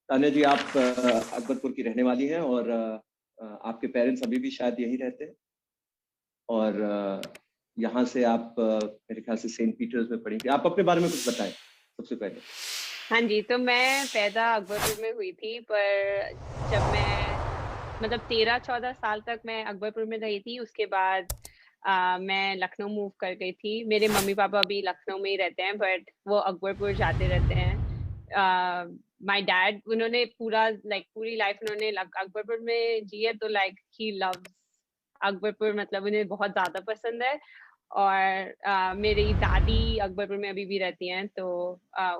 तान्या जी, आप अकबरपुर की रहने वाली हैं और आपके पेरेंट्स अभी भी शायद यहीं रहते हैं और यहाँ से आप मेरे ख्याल से सेंट पीटर्स में पढ़ी थी। आप अपने बारे में कुछ बताएं सबसे पहले। हाँ जी, तो मैं पैदा अकबरपुर में हुई थी, पर जब मैं मतलब 13-14 साल तक मैं अकबरपुर में रही थी। उसके बाद मैं लखनऊ मूव कर गई थी। मेरे मम्मी पापा अभी लखनऊ में ही रहते हैं, बट वो अकबरपुर जाते रहते हैं। माय डैड, उन्होंने पूरी लाइफ उन्होंने अकबरपुर में जी है, तो ही लव्स अकबरपुर, मतलब उन्हें बहुत ज्यादा पसंद है। और मेरी दादी अकबरपुर में अभी भी रहती हैं, तो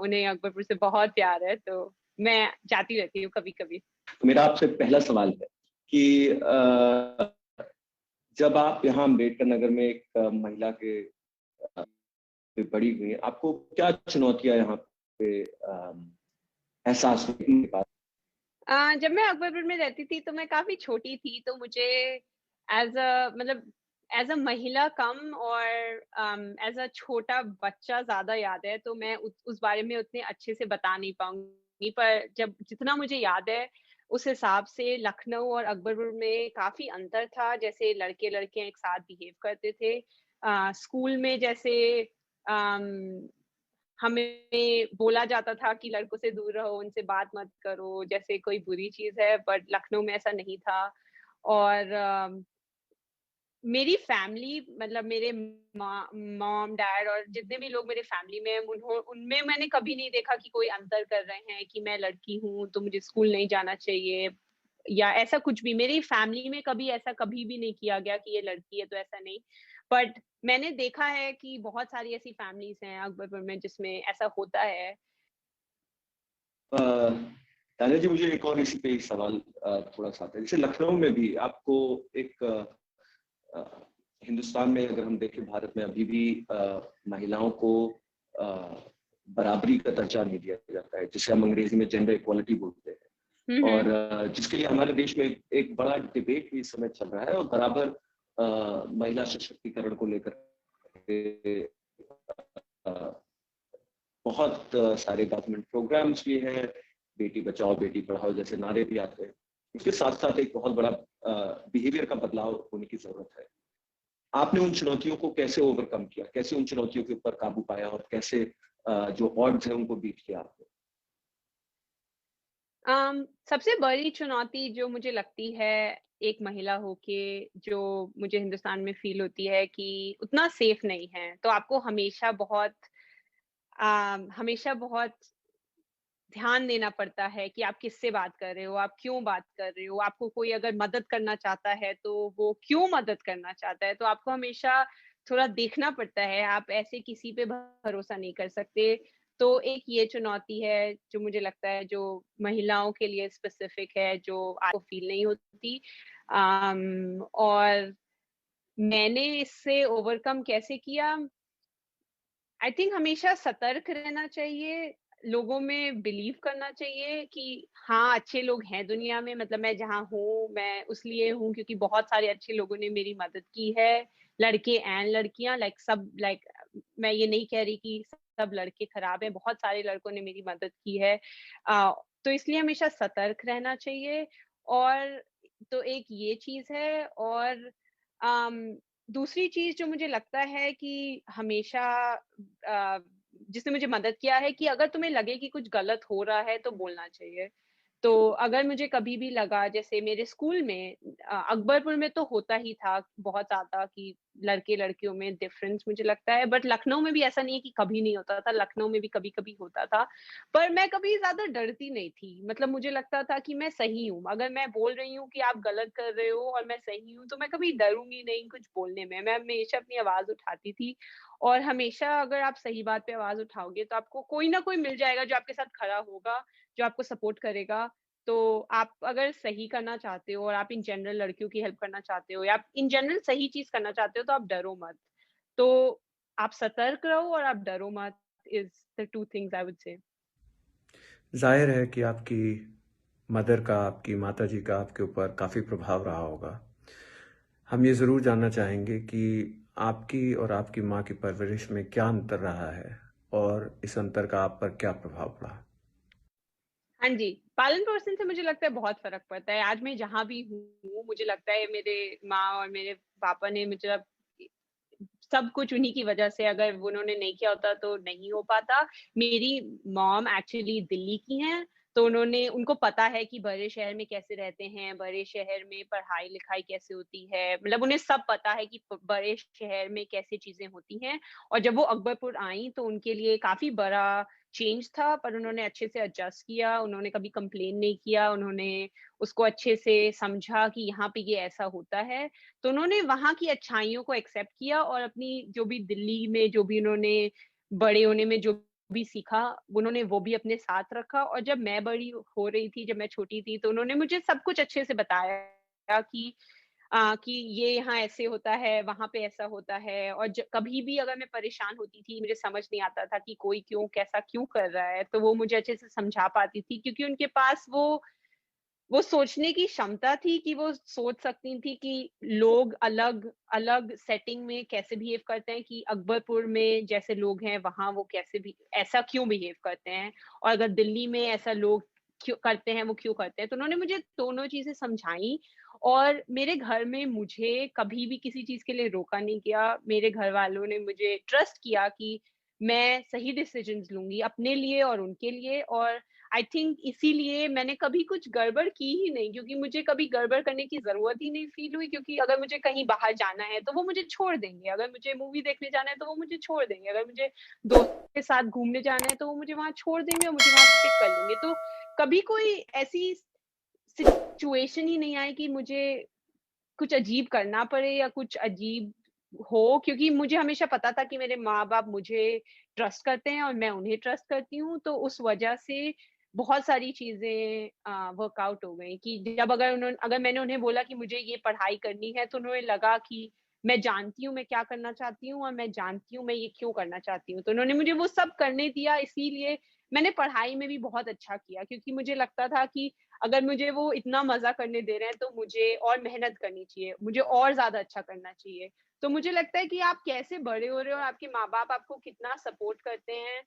उन्हें अकबरपुर से बहुत प्यार है, तो मैं जाती रहती हूँ कभी कभी। तो मेरा आपसे पहला सवाल है कि जब आप यहाँ अम्बेडकर नगर में एक महिला के पे बड़ी हुई हैं, आपको क्या चुनौतियां यहाँ पे एहसास हुई के बाद? जब मैं अकबरपुर में रहती थी तो मैं काफी छोटी थी, तो मुझे एज अ महिला कम, और एज अ छोटा बच्चा ज्यादा याद है, तो मैं उस बारे में उतने अच्छे से बता नहीं पाऊंगी। पर जब जितना मुझे याद है, उस हिसाब से लखनऊ और अकबरपुर में काफी अंतर था। जैसे लड़के लड़कियां एक साथ बिहेव करते थे। स्कूल में जैसे हमें बोला जाता था कि लड़कों से दूर रहो, उनसे बात मत करो, जैसे कोई बुरी चीज है, बट लखनऊ में ऐसा नहीं था। और मेरी फैमिली, मतलब मेरे मॉम डैड और जितने भी लोग मेरे फैमिली में हैं, उनमें मैंने कभी नहीं देखा कि कोई अंतर कर रहे हैं कि मैं लड़की हूँ तो मुझे स्कूल नहीं जाना चाहिए, या ऐसा कुछ भी। मेरी फैमिली में कभी ऐसा कभी भी नहीं किया गया कि ये लड़की है तो ऐसा नहीं। बट मैंने देखा है कि बहुत सारी ऐसी फैमिलीज हैं अकबरपुर में जिसमें ऐसा होता है। अ, तान्या जी, मुझे एक और इसी पे एक सवाल थोड़ा सा आता है। जैसे लखनऊ में भी आपको एक अ, हिंदुस्तान में अगर हम देखें, भारत में अभी भी महिलाओं को अ, बराबरी का दर्जा नहीं दिया जाता है, जिसे हम अंग्रेजी में जेंडर इक्वालिटी बोलते हैं। हम्म। और जिसके लिए हमारे देश में एक बड़ा डिबेट भी इस समय चल रहा है, और बराबर महिला सशक्तिकरण को लेकर के, अ, बहुत सारे गवर्नमेंट प्रोग्राम्स भी हैं। बेटी बचाओ बेटी पढ़ाओ जैसे नारे भी आते हैं। इसके साथ साथ एक बहुत बड़ा बिहेवियर का बदलाव होने की जरूरत है। आपने उन चुनौतियों को कैसे ओवरकम किया, कैसे उन चुनौतियों के ऊपर काबू पाया, और कैसे जो ऑड्स हैं उनको बीट किया आपने? सबसे बड़ी चुनौती जो मुझे लगती है एक महिला होके, जो मुझे हिंदुस्तान में फील होती है कि उतना सेफ नहीं है, तो आपको हमेशा बहुत ध्यान देना पड़ता है कि आप किससे बात कर रहे हो, आप क्यों बात कर रहे हो। आपको कोई अगर मदद करना चाहता है तो वो क्यों मदद करना चाहता है, तो आपको हमेशा थोड़ा देखना पड़ता है। आप ऐसे किसी पे भरोसा नहीं कर सकते। तो एक ये चुनौती है जो मुझे लगता है जो महिलाओं के लिए स्पेसिफिक है, जो आपको फील नहीं होती। और मैंने इससे ओवरकम कैसे किया, आई थिंक हमेशा सतर्क रहना चाहिए, लोगों में बिलीव करना चाहिए कि हाँ, अच्छे लोग हैं दुनिया में। मतलब मैं जहाँ हूँ मैं उस लिए हूँ क्योंकि बहुत सारे अच्छे लोगों ने मेरी मदद की है, लड़के एंड लड़कियां, मैं ये नहीं कह रही कि सब लड़के खराब हैं, बहुत सारे लड़कों ने मेरी मदद की है। तो इसलिए हमेशा सतर्क रहना चाहिए। और तो एक ये चीज है। और दूसरी चीज जो मुझे लगता है कि हमेशा जिसने मुझे मदद किया है, कि अगर तुम्हें लगे कि कुछ गलत हो रहा है तो बोलना चाहिए। तो अगर मुझे कभी भी लगा, जैसे मेरे स्कूल में अकबरपुर में तो होता ही था बहुत ज्यादा कि लड़के लड़कियों में डिफरेंस मुझे लगता है, बट लखनऊ में भी ऐसा नहीं है कि कभी नहीं होता था, लखनऊ में भी कभी कभी होता था। पर मैं कभी ज्यादा डरती नहीं थी, मतलब मुझे लगता था कि मैं सही हूँ। अगर मैं बोल रही हूँ कि आप गलत कर रहे हो और मैं सही हूँ, तो मैं कभी डरूंगी नहीं कुछ बोलने में। मैं हमेशा अपनी आवाज उठाती थी। और हमेशा अगर आप सही बात पे आवाज उठाओगे तो आपको कोई ना कोई मिल जाएगा जो आपके साथ खड़ा होगा, जो आपको सपोर्ट करेगा। तो आप अगर सही करना चाहते हो और आप इन जनरल लड़कियों की हेल्प करना चाहते हो, या आप इन जनरल सही चीज करना चाहते हो, तो आप डरो मत। तो आप सतर्क रहो और आप डरो मत, is the two things I would say. ज़ाहिर है कि आपकी मदर का, आपकी माताजी का आपके ऊपर काफ़ी प्रभाव रहा होगा। हम ये ज़रूर जानना चाहेंगे कि आपकी और आपकी माँ की परवरिश में क्या अंतर रहा है और इस अंतर का आप पर क्या प्रभाव पड़ा? हाँ जी, पालन-पोषण से मुझे लगता है बहुत फ़र्क पड़ता है। आज मैं जहाँ भी हूँ, मुझे लगता है मेरे माँ और मेरे पापा ने मतलब सब कुछ उन्हीं की वजह से, अगर उन्होंने नहीं किया होता तो नहीं हो पाता। मेरी मॉम एक्चुअली दिल्ली की हैं, तो उनको पता है कि बड़े शहर में कैसे रहते हैं, बड़े शहर में पढ़ाई-लिखाई कैसे होती है, मतलब उन्हें सब पता है कि प बड़े शहर में कैसे चीज़ें होती हैं। और जब वो अकबरपुर आईं, तो उनके लिए काफ़ी बड़ा चेंज था, पर उन्होंने अच्छे से एडजस्ट किया, उन्होंने कभी कंप्लेन नहीं किया, उन्होंने उसको अच्छे से समझा कि यहाँ पे ये ऐसा होता है। तो उन्होंने वहाँ की अच्छाइयों को एक्सेप्ट किया और अपनी जो भी दिल्ली में जो भी उन्होंने बड़े होने में जो भी सीखा, उन्होंने वो भी अपने साथ रखा। और जब मैं बड़ी हो रही थी, जब मैं छोटी थी, तो उन्होंने मुझे सब कुछ अच्छे से बताया कि ये यहाँ ऐसे होता है, वहाँ पे ऐसा होता है। और कभी भी अगर मैं परेशान होती थी, मुझे समझ नहीं आता था कि कोई क्यों, कैसा क्यों कर रहा है, तो वो मुझे अच्छे से समझा पाती थी, क्योंकि उनके पास वो सोचने की क्षमता थी कि वो सोच सकती थी कि लोग अलग-अलग सेटिंग में कैसे बिहेव करते हैं, कि अकबरपुर में जैसे लोग हैं, वहाँ वो कैसे भी ऐसा क्यों बिहेव करते हैं, और अगर दिल्ली में ऐसा लोग क्यों करते हैं, वो क्यों करते हैं। तो उन्होंने मुझे दोनों चीज़ें समझाई, और मेरे घर में मुझे कभी भी किसी चीज़ के लिए रोका नहीं गया। मेरे घरवालों ने मुझे ट्रस्ट किया कि मैं सही डिसीज़न्स लूँगी अपने लिए और उनके लिए। और आई थिंक इसीलिए मैंने कभी कुछ गड़बड़ की ही नहीं, क्योंकि मुझे कभी गड़बड़ करने की ज़रूरत ही नहीं फ़ील हुई, क्योंकि अगर मुझे कहीं बाहर जाना है, तो वो मुझे छोड़ देंगे, अगर मुझे मूवी देखने जाना है, तो वो मुझे छोड़ देंगे, अगर मुझे दोस्तों के साथ घूमने जाना है, तो वो मुझे वहाँ छोड़ देंगे और मुझे वहाँ से पिक कर लेंगे। तो कभी कोई ऐसी सिचुएशन ही नहीं आई कि मुझे कुछ अजीब करना पड़े या कुछ अजीब हो, क्योंकि मुझे हमेशा पता था कि मेरे माँ-बाप मुझे ट्रस्ट करते हैं और मैं उन्हें ट्रस्ट करती हूँ, तो उस वजह से बहुत सारी चीज़ें वर्कआउट हो गई, कि जब अगर मैंने उन्हें बोला कि मुझे ये पढ़ाई करनी है, तो उन्हें लगा कि मैं जानती हूँ मैं क्या करना चाहती हूँ और मैं जानती हूँ मैं ये क्यों करना चाहती हूँ। तो उन्होंने मुझे वो सब करने दिया, इसीलिए मैंने पढ़ाई में भी बहुत अच्छा किया, क्योंकि मुझे लगता था कि अगर मुझे वो इतना मज़ा करने दे रहे हैं, तो मुझे और मेहनत करनी चाहिए, मुझे और ज़्यादा अच्छा करना चाहिए। तो मुझे लगता है कि आप कैसे बड़े हो रहे हो और आपके माँ-बाप आपको कितना सपोर्ट करते हैं,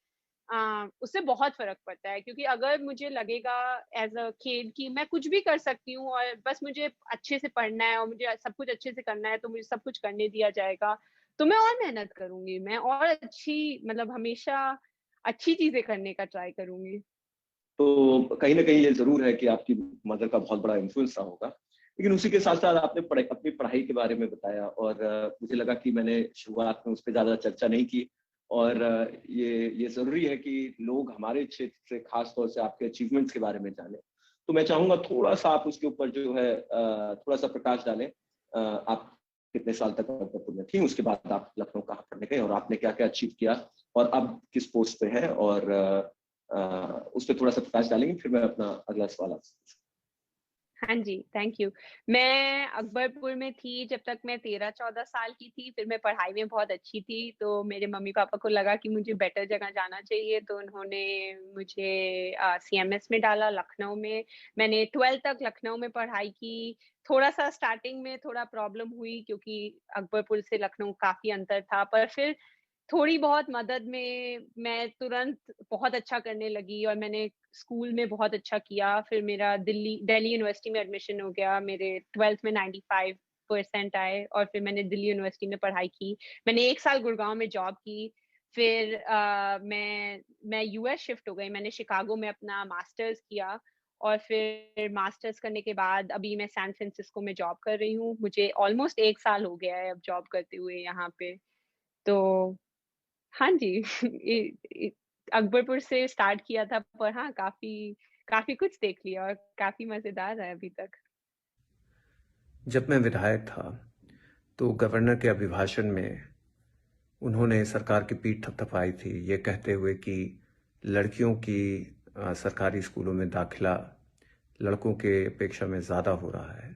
उससे बहुत फ़र्क पड़ता है। क्योंकि अगर मुझे लगेगा एज़ अ किड कि मैं कुछ भी कर सकती हूँ और बस मुझे अच्छे से पढ़ना है और मुझे सब कुछ अच्छे से करना है, तो मुझे सब कुछ करने दिया जाएगा, तो मैं और मेहनत करूँगी, मैं और अच्छी मतलब हमेशा अच्छी चीज़ें करने का ट्राई करूँगी। तो कहीं न कहीं ये ज़रूर है कि आपकी मदर का बहुत बड़ा इन्फ्लुएंस रहा होगा। लेकिन उसी के साथ-साथ आपने अपनी पढ़ाई के बारे में बताया और मुझे लगा कि मैंने शुरुआत में उस पे ज़्यादा चर्चा नहीं की और ये ज़रूरी है कि लोग हमारे क्षेत्र से ख़ास तौर से आपके अचीवमेंट्स के बारे में जानें। तो मैं चाहूँगा थोड़ा-सा आप उसके ऊपर जो है थोड़ा-सा प्रकाश डालें। आप कितने साल तक अकबरपुर में थीं? उसके बाद आप लखनऊ कहाँ पढ़ने गए और आपने क्या-क्या अचीव किया और अब किस पोस्ट पे हैं और उस पे थोड़ा-सा प्रकाश डालेंगे, फिर मैं अपना अगला सवाल आपसे। हाँ जी, थैंक यू। मैं अकबरपुर में थी जब तक मैं 13-14 साल की थी, फिर मैं पढ़ाई में बहुत अच्छी थी, तो मेरे मम्मी-पापा को लगा कि मुझे बेटर जगह जाना चाहिए, तो उन्होंने मुझे सीएमएस में डाला लखनऊ में। मैंने 12th तक लखनऊ में पढ़ाई की। थोड़ा-सा स्टार्टिंग में थोड़ा प्रॉब्लम हुई, क्योंकि अकबरपुर से लखनऊ काफ़ी अंतर था, पर फिर थोड़ी बहुत मदद में मैं तुरंत बहुत अच्छा करने लगी और मैंने स्कूल में बहुत अच्छा किया। फिर मेरा दिल्ली यूनिवर्सिटी में एडमिशन हो गया। मेरे 12th में 95% आए और फिर मैंने दिल्ली यूनिवर्सिटी में पढ़ाई की। मैंने 1 साल गुड़गाँव में जॉब की। फिर मैं यूएस शिफ्ट हो गई। मैंने शिकागो में अपना मास्टर्स किया और फिर मास्टर्स करने के बाद अभी मैं सैन फ्रांसिस्को में जॉब कर रही हूँ। मुझे ऑलमोस्ट 1 साल हो गया है अब जॉब करते हुए यहाँ पे। तो हाँ जी, इ अकबरपुर से स्टार्ट किया था, पर हाँ, काफ़ी काफ़ी कुछ देख लिया और काफ़ी मज़ेदार है अभी तक। जब मैं विधायक था, तो गवर्नर के अभिभाषण में उन्होंने सरकार की पीठ थपथपाई थी, ये कहते हुए कि लड़कियों की सरकारी स्कूलों में दाखिला लड़कों के अपेक्षा में ज़्यादा हो रहा है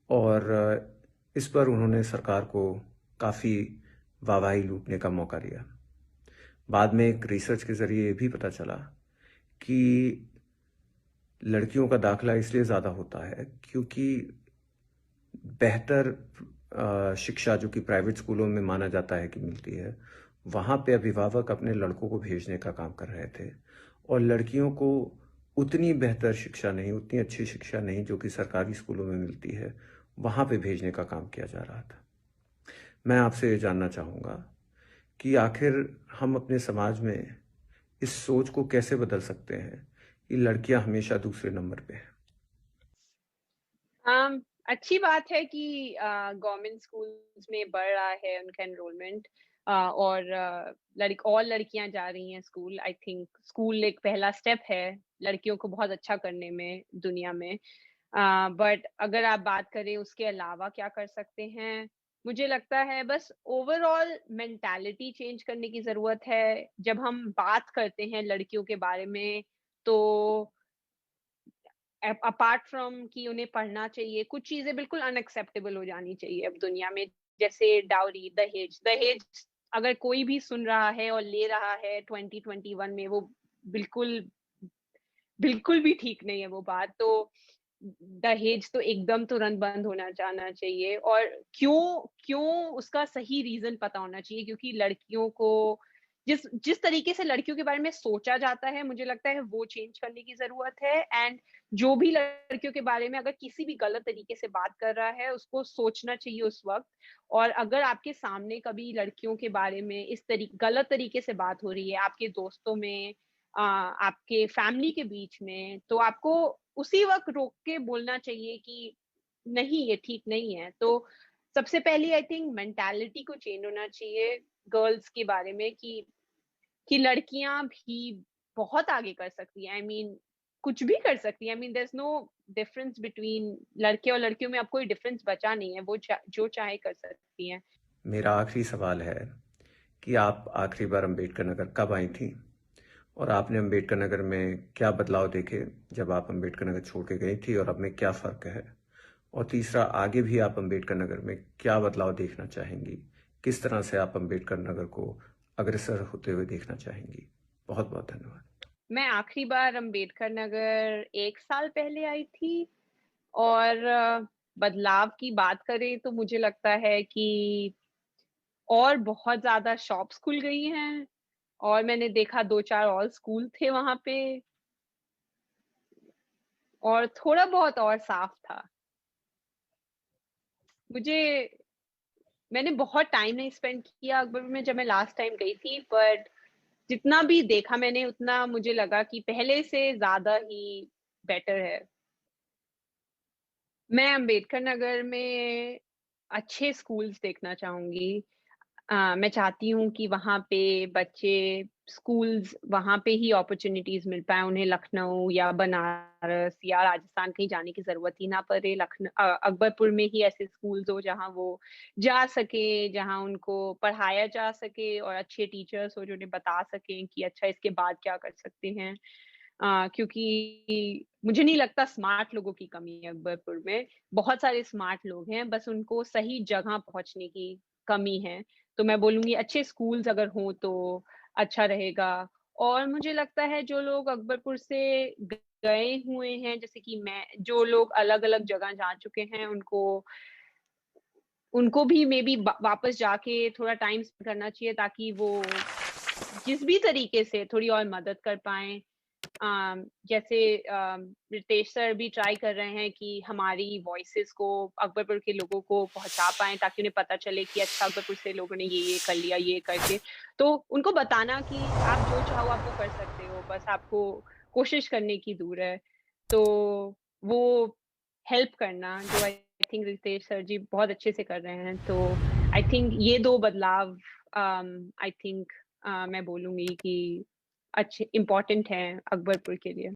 और इस पर उन्होंने सरकार को काफ़ी वाहवाही लूटने का मौका दिया। बाद में एक रिसर्च के ज़रिए ये भी पता चला कि लड़कियों का दाखिला इसलिए ज़्यादा होता है क्योंकि बेहतर शिक्षा जो कि प्राइवेट स्कूलों में माना जाता है कि मिलती है, वहाँ पे अभिभावक अपने लड़कों को भेजने का काम कर रहे थे और लड़कियों को उतनी बेहतर शिक्षा नहीं, उतनी अच्छी शिक्षा नहीं जो कि सरकारी स्कूलों में मिलती है, वहाँ पे भेजने का काम किया जा रहा था। मैं आपसे ये जानना चाहूँगा कि आखिर हम अपने समाज में इस सोच को कैसे बदल सकते हैं कि लड़कियां हमेशा दूसरे नंबर पे हैं। अच्छी बात है कि गवर्नमेंट स्कूल्स में बढ़ रहा है उनका एनरोलमेंट, और और लड़कियां जा रही हैं स्कूल। आई थिंक स्कूल एक पहला स्टेप है लड़कियों को बहुत अच्छा करने में दुनिया में। बट अगर आप बात करें उसके अलावा क्या कर सकते हैं, मुझे लगता है बस ओवरऑल मेंटालिटी चेंज करने की जरूरत है। जब हम बात करते हैं लड़कियों के बारे में, तो अपार्ट फ्रॉम कि उन्हें पढ़ना चाहिए, कुछ चीजें बिल्कुल अनएक्सेप्टेबल हो जानी चाहिए अब दुनिया में, जैसे डाउरी, दहेज। दहेज अगर कोई भी सुन रहा है और ले रहा है 2021 में, वो बिल्कुल बिल्कुल भी ठीक नहीं है वो बात। तो दहेज तो एकदम तुरंत बंद होना जाना चाहिए, और क्यों क्यों उसका सही रीजन पता होना चाहिए, क्योंकि लड़कियों को जिस जिस तरीके से लड़कियों के बारे में सोचा जाता है, मुझे लगता है वो चेंज करने की जरूरत है। एंड जो भी लड़कियों के बारे में अगर किसी भी गलत तरीके से बात कर रहा है, उसको सोचना चाहिए उस वक्त। और अगर आपके सामने कभी लड़कियों के बारे में इस गलत तरीके से बात हो रही है आपके दोस्तों में, आपके फैमिली के बीच में, तो आपको उसी वक्त रोक के बोलना चाहिए कि नहीं, ये ठीक नहीं है। तो सबसे पहले आई थिंक मेंटालिटी को चेंज होना चाहिए गर्ल्स के बारे में, कि लड़कियां भी बहुत आगे कर सकती हैं। आई मीन कुछ भी कर सकती है। I mean there is no difference between लड़के और लड़कियों में, अब कोई डिफरेंस बचा नहीं है। वो जो चाहे कर सकती हैं। मेरा आखिरी सवाल है कि आप आखिरी बार अंबेडकर नगर कब आई थी और आपने अंबेडकर नगर में क्या बदलाव देखे जब आप अंबेडकर नगर छोड़ के गई थी, और अब में क्या फ़र्क है? और तीसरा, आगे भी आप अंबेडकर नगर में क्या बदलाव देखना चाहेंगी? किस तरह से आप अंबेडकर नगर को अग्रसर होते हुए देखना चाहेंगी? बहुत बहुत धन्यवाद। मैं आखिरी बार अंबेडकर नगर 1 साल पहले आई थी, और बदलाव की बात करें तो मुझे लगता है कि और बहुत ज्यादा शॉप्स खुल गई हैं, और मैंने देखा 2-4 और स्कूल थे वहां पे, और थोड़ा बहुत और साफ था। मुझे मैंने बहुत टाइम नहीं स्पेंड किया अकबर में जब मैं लास्ट टाइम गई थी, बट जितना भी देखा मैंने उतना मुझे लगा कि पहले से ज्यादा ही बेटर है। मैं अंबेडकर नगर में अच्छे स्कूल्स देखना चाहूंगी। मैं चाहती हूँ कि वहाँ पे बच्चे स्कूल्स, वहाँ पे ही अपॉर्चुनिटीज मिल पाए उन्हें। लखनऊ या बनारस या राजस्थान कहीं जाने की जरूरत ही ना पड़े। अकबरपुर में ही ऐसे स्कूल्स हो जहाँ वो जा सके, जहाँ उनको पढ़ाया जा सके, और अच्छे टीचर्स हो जो उन्हें बता सकें कि अच्छा इसके बाद क्या कर सकते हैं। क्योंकि मुझे नहीं लगता स्मार्ट लोगों की कमी है अकबरपुर में। बहुत सारे स्मार्ट लोग हैं, बस उनको सही जगह पहुंचने की कमी है। तो मैं बोलूंगी अच्छे स्कूल्स अगर हों तो अच्छा रहेगा। और मुझे लगता है जो लोग अकबरपुर से गए हुए हैं, जैसे कि मैं, जो लोग अलग अलग जगह जा चुके हैं, उनको उनको भी मे बी वापस जाके थोड़ा टाइम स्पेंड करना चाहिए, ताकि वो जिस भी तरीके से थोड़ी और मदद कर पाए। जैसे रितेश सर भी ट्राई कर रहे हैं कि हमारी वॉइसेस को अकबरपुर के लोगों को पहुंचा पाएं, ताकि उन्हें पता चले कि अच्छा अकबरपुर से लोगों ने ये कर लिया, ये करके। तो उनको बताना कि आप जो चाहो आप वो कर सकते हो, बस आपको कोशिश करने की दूर है। तो वो हेल्प करना, जो आई थिंक रितेश सर जी बहुत अच्छे से कर रहे हैं। तो आई थिंक ये दो बदलाव आई थिंक मैं बोलूंगी कि अच्छे इम्पोर्टेंट हैं अकबरपुर के लिए।